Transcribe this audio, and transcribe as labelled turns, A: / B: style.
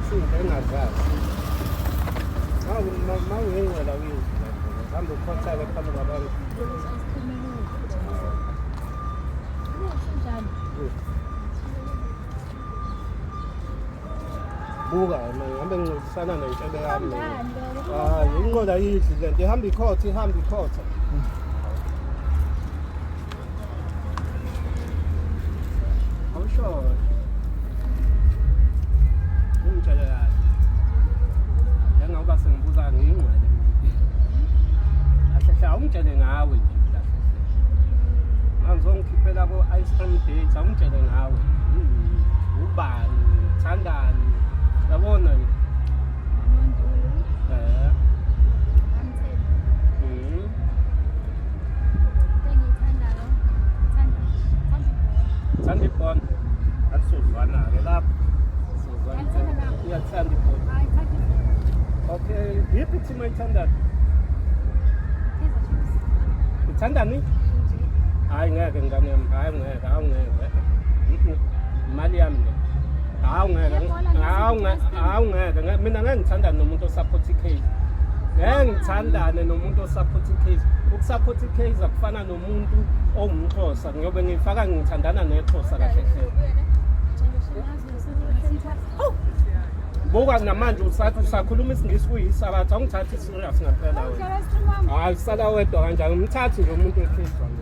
A: izinto engazazi. Uma uyingcela uyizwa uhambe ukhothele phambi kwabantu. Buka manje ngihambe ngincintisana nentshebe yami. Inqola yidli lento ihamba ikhotha awusho ungitshele kahle njengoba sengibuza ngiyingcwele kahle ungitshele ngawe nje kahle ngizongikhiphela ko ice cream date ungitshele ngawe ubani thandani yabona nje Sandipon, akusuzwana-ke lapho uyathanda okay, yiphi team oyithandayo? Uthandani? Hayi ngeke ngane yami, awungeke imali yami le awungeke mina ngeke ngithandane nomuntu osupport i-case ngeke ngithandane nomuntu osupport i-case ukusupport i-case akufana nomuntu ongumXhosa ngiyobe ngifaka ngithandana neXhosa kahle hle buka namanje usakhuluma isingisi kuyisabatha ungithatha i-serious ngaphela wena hayi sala wedwa kanjani umthathi lo muntu wecase wami